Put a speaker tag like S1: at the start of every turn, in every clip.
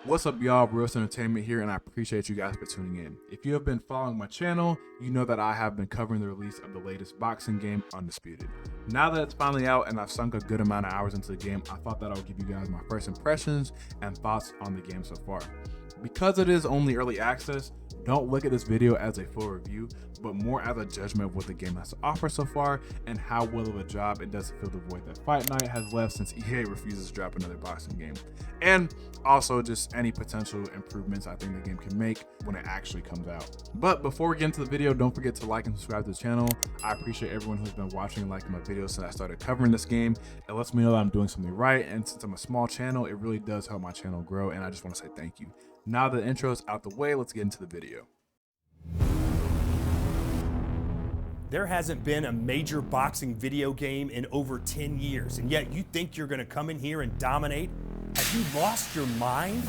S1: What's up, y'all? RealRussEntertainment here, and I appreciate you guys for tuning in. If you have been following my channel, you know that I have been covering the release of the latest boxing game, Undisputed. Now that it's finally out and I've sunk a good amount of hours into the game, I thought that I would give you guys my first impressions and thoughts on the game so far. Because it is only early access, don't look at this video as a full review, but more as a judgment of what the game has to offer so far and how well of a job it does to fill the void that Fight Night has left since EA refuses to drop another boxing game. And also just any potential improvements I think the game can make when it actually comes out. But before we get into the video, don't forget to like and subscribe to the channel. I appreciate everyone who's been watching and liking my videos since I started covering this game. It lets me know that I'm doing something right, and since I'm a small channel, it really does help my channel grow, and I just want to say thank you. Now that the intro is out the way, let's get into the video.
S2: There hasn't been a major boxing video game in over 10 years, and yet you think you're going to come in here and dominate? Have you lost your mind?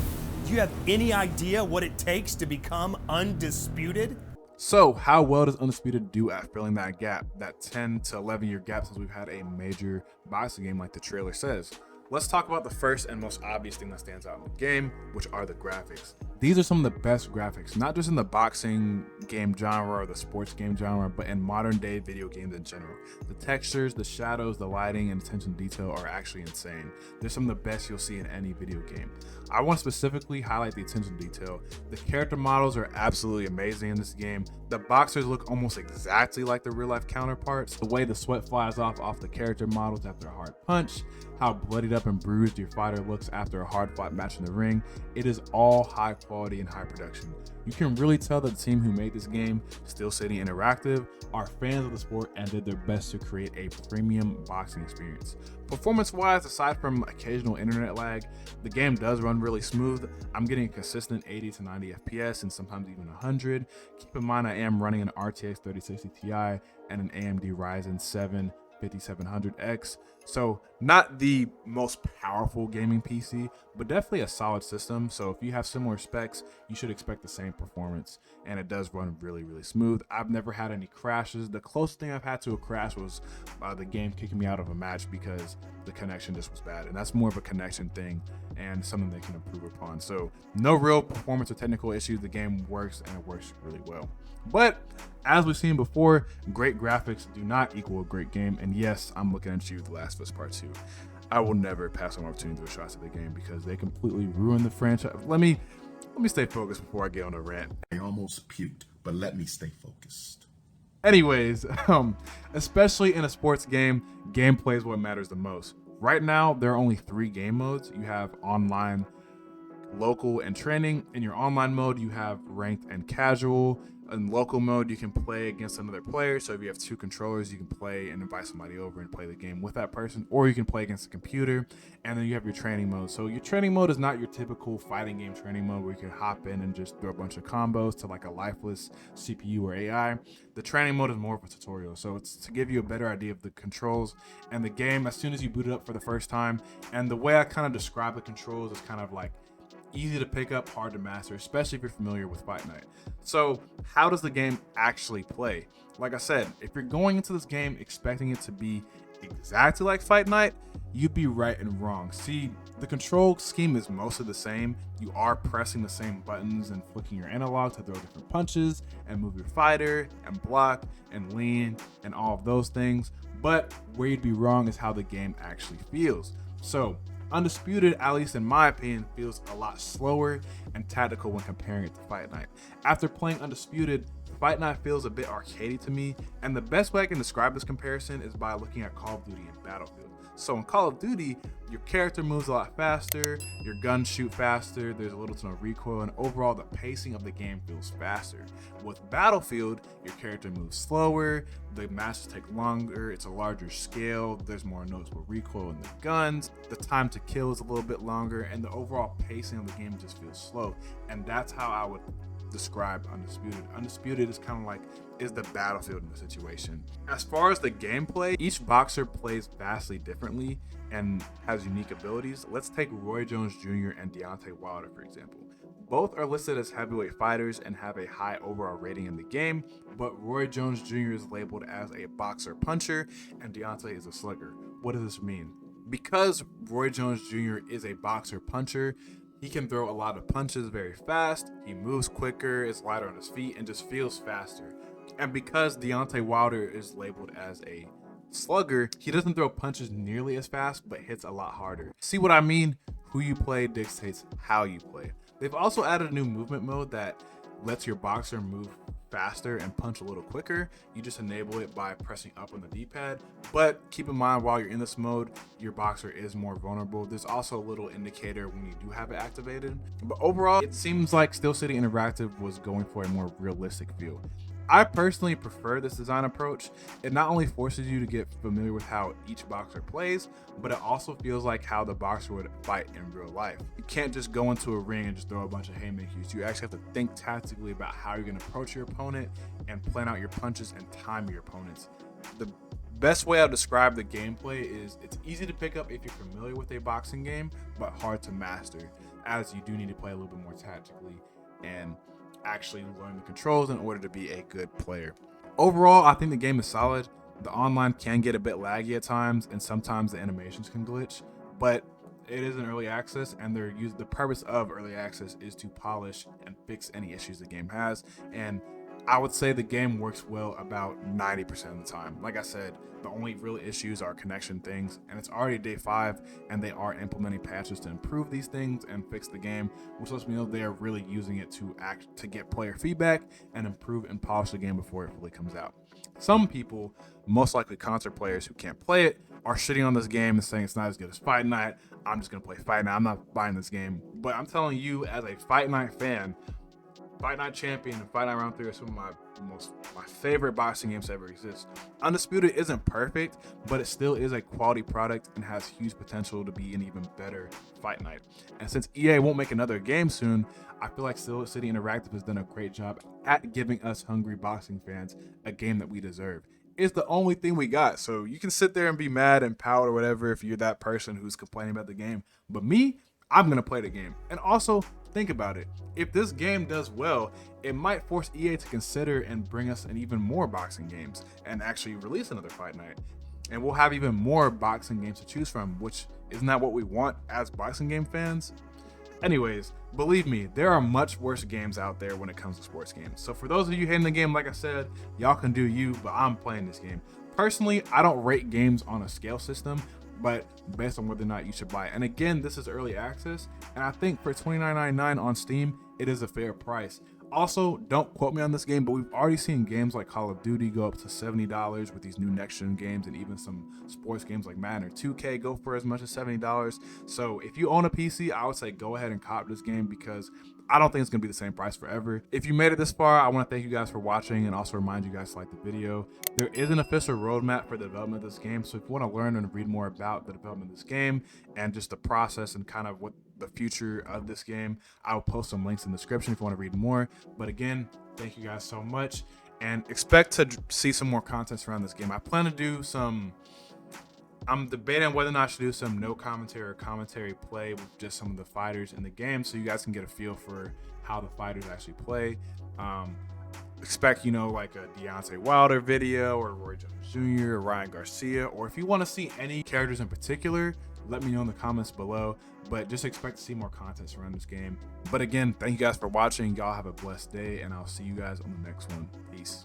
S2: Do you have any idea what it takes to become undisputed?
S1: So how well does Undisputed do at filling that gap, that 10 to 11 year gap since we've had a major boxing game like the trailer says? Let's talk about the first and most obvious thing that stands out in the game, which are the graphics. These are some of the best graphics, not just in the boxing game genre or the sports game genre, but in modern day video games in general. The textures, the shadows, the lighting, and attention to detail are actually insane. They're some of the best you'll see in any video game. I want to specifically highlight the attention to detail. The character models are absolutely amazing in this game. The boxers look almost exactly like their real life counterparts. The way the sweat flies off the character models after a hard punch, how bloodied up and bruised your fighter looks after a hard fought match in the ring. It is all high quality and high production. You can really tell that the team who made this game, Steel City Interactive, are fans of the sport and did their best to create a premium boxing experience. Performance-wise, aside from occasional internet lag, the game does run really smooth. I'm getting a consistent 80 to 90 FPS and sometimes even 100. Keep in mind I am running an RTX 3060 Ti and an AMD Ryzen 7 5700X, so not the most powerful gaming PC, but definitely a solid system. So if you have similar specs, you should expect the same performance, and it does run really smooth. I've never had any crashes. The closest thing I've had to a crash was the game kicking me out of a match because the connection just was bad, and that's more of a connection thing and something they can improve upon. So no real performance or technical issues. The game works, and it works really well. But as we've seen before, great graphics do not equal a great game. And yes, I'm looking at you, The Last of Us Part 2. I will never pass on an opportunity to do a shot to the game because they completely ruined the franchise. Let me stay focused before I get on a rant.
S3: I almost puked, but let me stay focused.
S1: Anyways, especially in a sports game, gameplay is what matters the most. Right now, there are only 3 game modes. You have online, local, and training. In your online mode, you have ranked and casual. In local mode, you can play against another player. So if you have 2 controllers, you can play and invite somebody over and play the game with that person, or you can play against a computer. And then you have your training mode. So your training mode is not your typical fighting game training mode where you can hop in and just throw a bunch of combos to like a lifeless CPU or AI. The training mode is more of a tutorial. So it's to give you a better idea of the controls and the game as soon as you boot it up for the first time. And the way I kind of describe the controls is kind of like easy to pick up, hard to master, especially if you're familiar with Fight Night. So how does the game actually play? Like I said, if you're going into this game expecting it to be exactly like Fight Night, you'd be right and wrong. See, the control scheme is mostly the same. You are pressing the same buttons and flicking your analog to throw different punches and move your fighter and block and lean and all of those things. But where you'd be wrong is how the game actually feels. So Undisputed, at least in my opinion, feels a lot slower and tactical when comparing it to Fight Night. After playing Undisputed, Fight Night feels a bit arcadey to me, and the best way I can describe this comparison is by looking at Call of Duty and Battlefield. So in Call of Duty, your character moves a lot faster, your guns shoot faster, there's a little to no recoil, and overall the pacing of the game feels faster. With Battlefield, your character moves slower, the matches take longer, it's a larger scale, there's more noticeable recoil in the guns, the time to kill is a little bit longer, and the overall pacing of the game just feels slow. And that's how I would describe Undisputed. Undisputed is kind of like is the Battlefield in the situation. As far as the gameplay, each boxer plays vastly differently and has unique abilities. Let's take Roy Jones Jr. and Deontay Wilder, for example. Both are listed as heavyweight fighters and have a high overall rating in the game, but Roy Jones Jr. is labeled as a boxer puncher and Deontay is a slugger. What does this mean? Because Roy Jones Jr. is a boxer puncher, He can throw a lot of punches very fast, he moves quicker, is lighter on his feet, and just feels faster. And because Deontay Wilder is labeled as a slugger, he doesn't throw punches nearly as fast, but hits a lot harder. See what I mean? Who you play dictates how you play. They've also added a new movement mode that lets your boxer move faster and punch a little quicker. You just enable it by pressing up on the D-pad, but keep in mind while you're in this mode, your boxer is more vulnerable. There's also a little indicator when you do have it activated, but overall it seems like Steel City Interactive was going for a more realistic feel. I personally prefer this design approach. It not only forces you to get familiar with how each boxer plays, but it also feels like how the boxer would fight in real life. You can't just go into a ring and just throw a bunch of haymakers. You actually have to think tactically about how you're going to approach your opponent and plan out your punches and time your opponents. The best way I'll describe the gameplay is it's easy to pick up if you're familiar with a boxing game, but hard to master, as you do need to play a little bit more tactically and actually learn the controls in order to be a good player. Overall, I think the game is solid. The online can get a bit laggy at times, and sometimes the animations can glitch, but it is an early access, and the purpose of early access is to polish and fix any issues the game has, and I would say the game works well about 90% of the time. Like I said, the only real issues are connection things, and it's already day 5, and they are implementing patches to improve these things and fix the game, which lets me know they are really using it to get player feedback and improve and polish the game before it fully comes out. Some people, most likely concert players who can't play it, are shitting on this game and saying it's not as good as Fight Night. I'm just gonna play Fight Night. I'm not buying this game. But I'm telling you, as a Fight Night fan, Fight Night Champion and Fight Night Round 3 are some of my favorite boxing games to ever exist. Undisputed isn't perfect, but it still is a quality product and has huge potential to be an even better Fight Night. And since EA won't make another game soon, I feel like Steel City Interactive has done a great job at giving us hungry boxing fans a game that we deserve. It's the only thing we got, so you can sit there and be mad and pout or whatever if you're that person who's complaining about the game. But me, I'm gonna play the game. And also, think about it. If this game does well, it might force EA to consider and bring us an even more boxing games and actually release another Fight Night. And we'll have even more boxing games to choose from, which isn't that what we want as boxing game fans? Anyways, believe me, there are much worse games out there when it comes to sports games. So for those of you hating the game, like I said, y'all can do you, but I'm playing this game. Personally, I don't rate games on a scale system, but based on whether or not you should buy it. And again, this is early access, and I think for $29.99 on Steam, it is a fair price. Also, don't quote me on this game, but we've already seen games like Call of Duty go up to $70 with these new next-gen games, and even some sports games like Madden or 2K go for as much as $70. So if you own a PC, I would say go ahead and cop this game because I don't think it's going to be the same price forever. If you made it this far, I want to thank you guys for watching and also remind you guys to like the video. There is an official roadmap for the development of this game, so if you want to learn and read more about the development of this game and just the process and kind of what the future of this game, I will post some links in the description if you want to read more. But again, thank you guys so much, and expect to see some more content around this game. I plan to do some, I'm debating whether or not I should do some no commentary or commentary play with just some of the fighters in the game, so you guys can get a feel for how the fighters actually play. Expect, like a Deontay Wilder video or Roy Jones Jr. or Ryan Garcia, or if you want to see any characters in particular, let me know in the comments below. But just expect to see more content around this game. But again, thank you guys for watching. Y'all have a blessed day, and I'll see you guys on the next one. Peace.